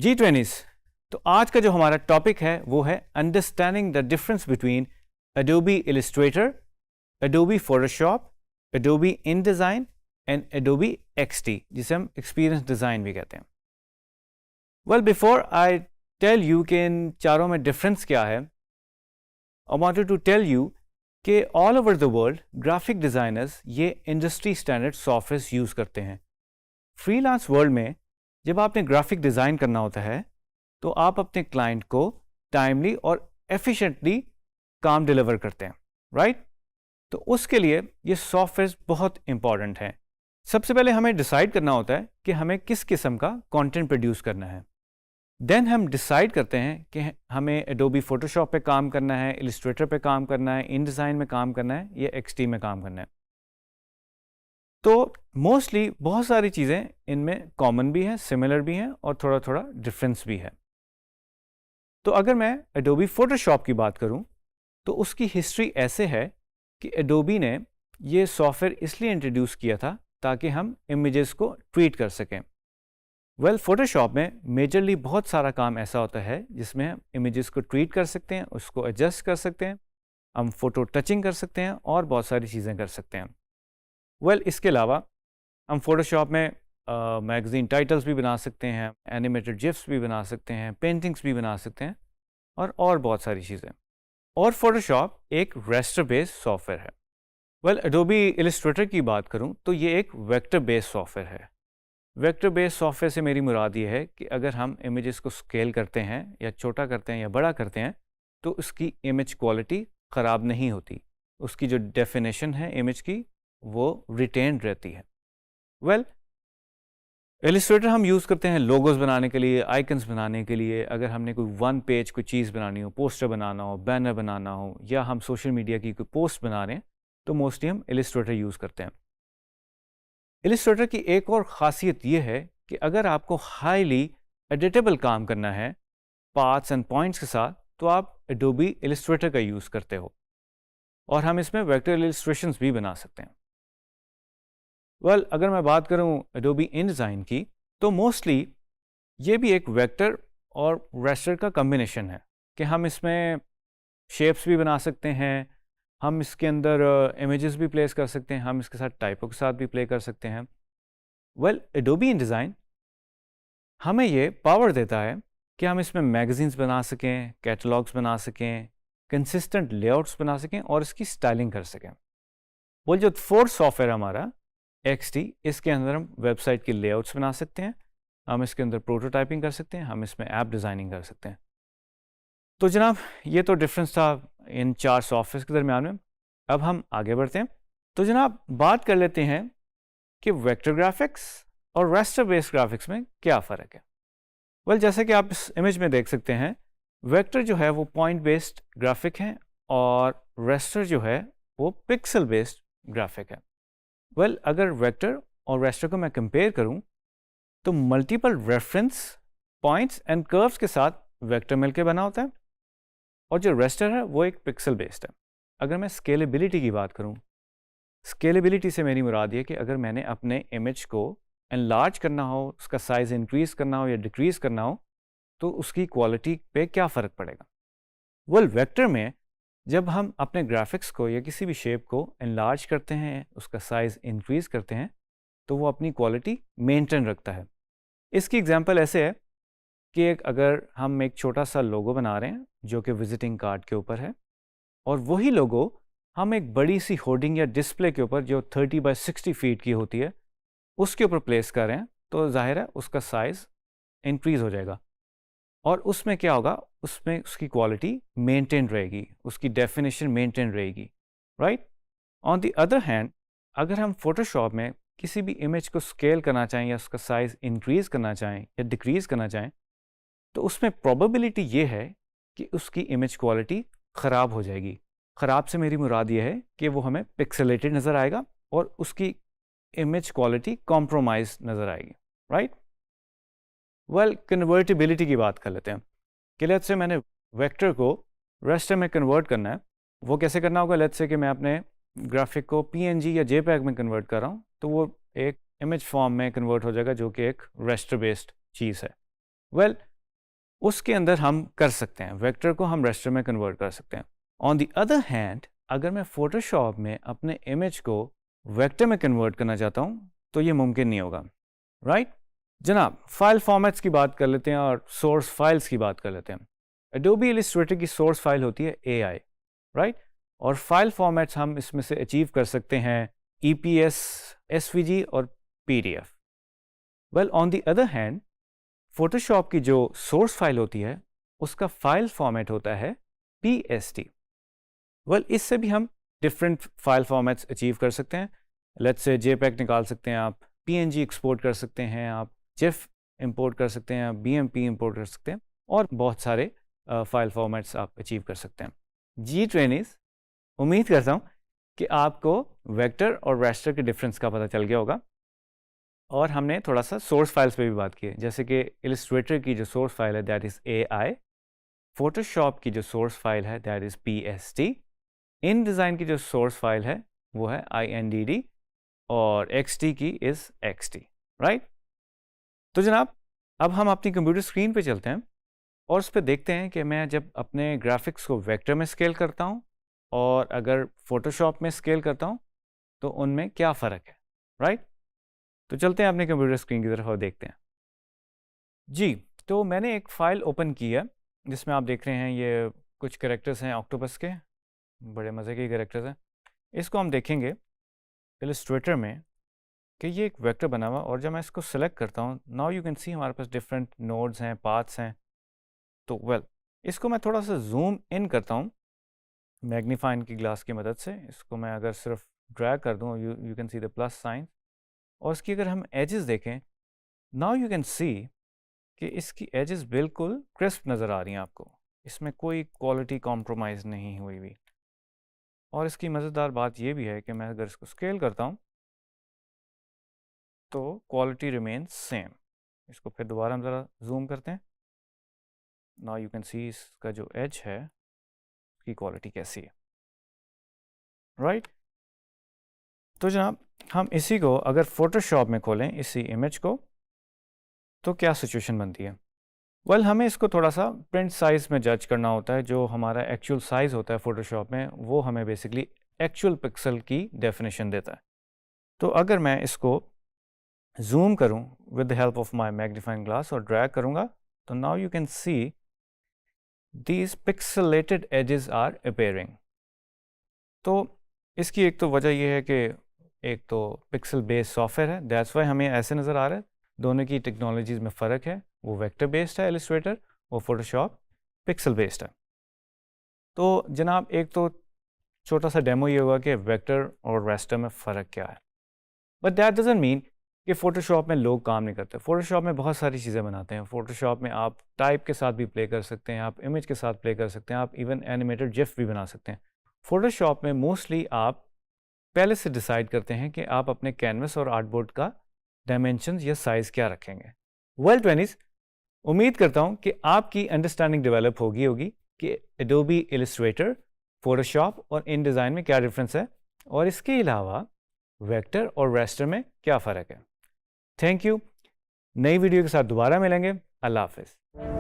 G20s। तो आज का जो हमारा टॉपिक है वो है understanding the difference between Adobe Illustrator, Adobe Photoshop, Adobe InDesign and Adobe XD, जिसे हम एक्सपीरियंस डिज़ाइन भी कहते हैं। Well, before I tell you कि इन चारों में डिफरेंस क्या है, I wanted to tell you कि all over the world graphic designers ये इंडस्ट्री स्टैंडर्ड सॉफ्टवेयर यूज़ करते हैं। फ्रीलांस वर्ल्ड में जब आपने ग्राफिक डिज़ाइन करना होता है तो आप अपने क्लाइंट को टाइमली और एफिशिएंटली काम डिलीवर करते हैं, राइट? तो उसके लिए ये सॉफ्टवेयर बहुत इंपॉर्टेंट है। सबसे पहले हमें डिसाइड करना होता है कि हमें किस किस्म का कंटेंट प्रोड्यूस करना है। देन हम डिसाइड करते हैं कि हमें एडोबी फोटोशॉप पे काम करना है, इलिस्ट्रेटर पे काम करना है, इनडिज़ाइन में काम करना है या एक्सडी में काम करना है। तो मोस्टली बहुत सारी चीज़ें इनमें कॉमन भी हैं, सिमिलर भी हैं और थोड़ा थोड़ा डिफरेंस भी है। तो अगर मैं एडोबी फोटोशॉप की बात करूं तो उसकी हिस्ट्री ऐसे है कि एडोबी ने ये सॉफ्टवेयर इसलिए इंट्रोड्यूस किया था ताकि हम इमेजेस को ट्रीट कर सकें। वेल, फोटोशॉप में मेजरली बहुत सारा काम ऐसा होता है जिसमें हम इमेजेस को ट्रीट कर सकते हैं, उसको एडजस्ट कर सकते हैं, हम फोटो टचिंग कर सकते हैं और बहुत सारी चीज़ें कर सकते हैं। वेल, इसके अलावा हम फोटोशॉप में मैगज़ीन टाइटल्स भी बना सकते हैं, एनिमेटेड जिफ्स भी बना सकते हैं, पेंटिंग्स भी बना सकते हैं और बहुत सारी चीज़ें। और फोटोशॉप एक रेस्टर बेस्ड सॉफ्टवेयर है। वेल, एडोबी इलिस्ट्रेटर की बात करूं तो ये एक वेक्टर बेस्ड सॉफ्टवेयर है। वेक्टर बेस्ड सॉफ्टवेयर से मेरी मुराद ये है कि अगर हम इमेजेस को स्केल करते हैं या छोटा करते हैं या बड़ा करते हैं तो उसकी इमेज क्वालिटी ख़राब नहीं होती, उसकी जो डेफिनेशन है इमेज की वो रिटेन रहती है। वेल, इलिस्ट्रेटर हम यूज़ करते हैं लोगोज बनाने के लिए, आइकन्स बनाने के लिए। अगर हमने कोई वन पेज कोई चीज़ बनानी हो, पोस्टर बनाना हो, बैनर बनाना हो या हम सोशल मीडिया की कोई पोस्ट बना रहे हैं तो मोस्टली हम इलिस्ट्रेटर यूज़ करते हैं। इलिस्ट्रेटर की एक और ख़ासियत ये है कि अगर आपको हाईली एडिटेबल काम करना है पार्ट्स एंड पॉइंट्स के साथ तो आप एडोबी इलिस्ट्रेटर का यूज़ करते हो और हम इसमें वेक्टर इलिस्ट्रेशंस भी बना सकते हैं। वेल, अगर मैं बात करूं एडोबी इनडिज़ाइन की तो मोस्टली ये भी एक वेक्टर और रेस्टर का कम्बिनेशन है कि हम इसमें शेप्स भी बना सकते हैं, हम इसके अंदर इमेजेस भी प्लेस कर सकते हैं, हम इसके साथ टाइपों के साथ भी प्ले कर सकते हैं। वेल, एडोबी इनडिज़ाइन हमें ये पावर देता है कि हम इसमें मैगज़ीन्स बना सकें, कैटलॉग्स बना सकें, कंसिस्टेंट लेआउट्स बना सकें और इसकी स्टाइलिंग कर सकें। वो जो फोर्थ सॉफ्टवेयर हमारा XD, इसके अंदर हम वेबसाइट के लेआउट्स बना सकते हैं, हम इसके अंदर प्रोटोटाइपिंग कर सकते हैं, हम इसमें ऐप डिज़ाइनिंग कर सकते हैं। तो जनाब, ये तो डिफरेंस था इन चार सॉफ्टवेयर के दरमियान में। अब हम आगे बढ़ते हैं। तो जनाब, बात कर लेते हैं कि वेक्टर ग्राफिक्स और रेस्टर बेस्ड ग्राफिक्स में क्या फ़र्क है। वेल, जैसे कि आप इस इमेज में देख सकते हैं, वेक्टर जो है वो पॉइंट बेस्ड ग्राफिक है और रेस्टर जो है वो पिक्सल बेस्ड ग्राफिक है। वेल, अगर वेक्टर और रेस्टर को मैं कंपेयर करूं तो multiple reference points and curves के साथ वेक्टर मिलकर बना होता है और जो रेस्टर है वो एक पिक्सल बेस्ड है। अगर मैं स्केलेबिलिटी की बात करूं, स्केलेबिलिटी से मेरी मुराद ये कि अगर मैंने अपने इमेज को एनलार्ज करना हो, उसका साइज़ इंक्रीज करना हो या डिक्रीज करना हो तो उसकी क्वालिटी पे क्या फ़र्क पड़ेगा। वेल, वेक्टर में जब हम अपने ग्राफिक्स को या किसी भी शेप को एनलार्ज करते हैं, उसका साइज़ इंक्रीज़ करते हैं तो वो अपनी क्वालिटी मेंटेन रखता है। इसकी एग्जांपल ऐसे है कि अगर हम एक छोटा सा लोगो बना रहे हैं जो कि विजिटिंग कार्ड के ऊपर है और वही लोगो हम एक बड़ी सी होर्डिंग या डिस्प्ले के ऊपर जो 30 बाय 60 फीट की होती है उसके ऊपर प्लेस कर रहे हैं तो जाहिर है उसका साइज़ इंक्रीज़ हो जाएगा और उसमें क्या होगा, उसमें उसकी क्वालिटी मेंटेन रहेगी, उसकी डेफिनेशन मेंटेन रहेगी, right? On the other hand, अगर हम फोटोशॉप में किसी भी इमेज को स्केल करना चाहें या उसका साइज़ इंक्रीज़ करना चाहें या डिक्रीज़ करना चाहें तो उसमें प्रोबेबिलिटी ये है कि उसकी इमेज क्वालिटी ख़राब हो जाएगी। ख़राब से मेरी मुराद ये है कि वो हमें पिक्सेलेटेड नज़र आएगा और उसकी इमेज क्वालिटी कॉम्प्रोमाइज़ नज़र आएगी, राइट? वेल, कन्वर्टिबिलिटी की बात कर लेते हैं कि लेट्स से मैंने वेक्टर को रेस्टर में कन्वर्ट करना है। वो कैसे करना होगा? लेट्स से कि मैं अपने ग्राफिक को PNG या JPEG में कन्वर्ट कर रहा हूँ तो वो एक इमेज फॉर्म में कन्वर्ट हो जाएगा जो कि एक रेस्टर बेस्ड चीज़ है। वेल, उसके अंदर हम कर सकते हैं, वेक्टर को हम रेस्टर में कन्वर्ट कर सकते हैं। ऑन द अदर हैंड अगर मैं फोटोशॉप में अपने इमेज को वेक्टर में कन्वर्ट करना चाहता हूँ तो ये मुमकिन नहीं होगा, राइट? जनाब, फाइल फॉर्मेट्स की बात कर लेते हैं और सोर्स फाइल्स की बात कर लेते हैं। एडोबी इलस्ट्रेटर की सोर्स फाइल होती है AI, राइट? और फाइल फॉर्मेट्स हम इसमें से अचीव कर सकते हैं EPS, SVG और PDF। Well, on the other hand Photoshop की जो सोर्स फाइल होती है उसका फाइल फॉर्मेट होता है PST। वेल, इससे भी हम डिफरेंट फाइल फॉर्मेट्स अचीव कर सकते हैं। लेट्स से JPEG निकाल सकते हैं आप, PNG एक्सपोर्ट कर सकते हैं आप, GIF इंपोर्ट कर सकते हैं आप, BMP इंपोर्ट कर सकते हैं और बहुत सारे फाइल फॉर्मेट्स आप अचीव कर सकते हैं। जी ट्रेनिस, उम्मीद करता हूँ कि आपको वेक्टर और रेस्टर के डिफरेंस का पता चल गया होगा और हमने थोड़ा सा सोर्स फाइल्स पे भी बात की है, जैसे कि इलस्ट्रेटर की जो सोर्स फाइल है दैट इज़ AI, फोटोशॉप की जो सोर्स फाइल है that is PST, in design की जो सोर्स फाइल है वो है INDD और XD की इज़ XD, राइट? तो जनाब, अब हम अपनी कंप्यूटर स्क्रीन पे चलते हैं और उस पर देखते हैं कि मैं जब अपने ग्राफिक्स को वेक्टर में स्केल करता हूँ और अगर फोटोशॉप में स्केल करता हूँ तो उनमें क्या फ़र्क है, राइट? तो चलते हैं अपने कंप्यूटर स्क्रीन की तरफ और देखते हैं। जी, तो मैंने एक फ़ाइल ओपन की है जिसमें आप देख रहे हैं ये कुछ कैरेक्टर्स हैं ऑक्टोपस के, बड़े मज़े के कैरेक्टर्स हैं। इसको हम देखेंगे इलस्ट्रेटर में कि ये एक वेक्टर बना हुआ और जब मैं इसको सेलेक्ट करता हूँ, नाउ यू कैन सी हमारे पास डिफरेंट नोड्स हैं, पाथ्स हैं। तो वेल, इसको मैं थोड़ा सा जूम इन करता हूँ मैग्नीफाइंग की ग्लास की मदद से। इसको मैं अगर सिर्फ ड्रैग कर दूँ, you can see the plus sign, और इसकी अगर हम एजेस देखें, नाउ यू कैन सी कि इसकी एजेस बिल्कुल क्रिस्प नज़र आ रही हैं आपको, इसमें कोई क्वालिटी कॉम्प्रोमाइज़ नहीं हुई हुई। और इसकी मज़ेदार बात यह भी है कि मैं अगर इसको स्केल करता हूँ तो क्वालिटी रिमेन सेम। इसको फिर दोबारा हम ज़रा जूम करते हैं। नाउ यू कैन सी इसका जो एज है उसकी क्वालिटी कैसी है, राइट? तो जनाब, हम इसी को अगर फोटोशॉप में खोलें इसी इमेज को तो क्या सिचुएशन बनती है? वेल, हमें इसको थोड़ा सा प्रिंट साइज़ में जज करना होता है। जो हमारा एक्चुअल साइज़ होता है फोटोशॉप में वो हमें बेसिकली एक्चुअल पिक्सल की डेफिनेशन देता है। तो अगर मैं इसको जूम करूं with the help of my magnifying glass और ड्रैग करूंगा तो now you can see these pixelated edges are appearing. तो इसकी एक तो वजह यह है कि एक तो पिक्सल बेस्ड सॉफ्टवेयर है, दैट्स वाई हमें ऐसे नज़र आ रहा है। दोनों की टेक्नोलॉजीज़ में फ़र्क है, वो वेक्टर बेस्ड है इलस्ट्रेटर, वो फोटोशॉप पिक्सल बेस्ड है। तो जनाब, एक तो छोटा सा डेमो ये होगा कि वेक्टर और रेस्टर में फ़र्क क्या है, बट दैट डजंट मीन कि फ़ोटोशॉप में लोग काम नहीं करते। फ़ोटोशॉप में बहुत सारी चीज़ें बनाते हैं। फ़ोटोशॉप में आप टाइप के साथ भी प्ले कर सकते हैं, आप इमेज के साथ प्ले कर सकते हैं, आप इवन एनिमेटेड जिफ भी बना सकते हैं। फ़ोटोशॉप में मोस्टली आप पहले से डिसाइड करते हैं कि आप अपने कैनवस और आर्टबोर्ड का डायमेंशंस या साइज़ क्या रखेंगे। वेल ट्वेंटीज़, उम्मीद करता हूँ कि आपकी अंडरस्टैंडिंग डेवलप होगी कि एडोबी इलस्ट्रेटर, फ़ोटोशॉप और इन डिज़ाइन में क्या डिफरेंस है और इसके अलावा वेक्टर और रेस्टर में क्या फ़र्क है। Thank you. नई वीडियो के साथ दोबारा मिलेंगे। अल्लाह हाफ़िज़।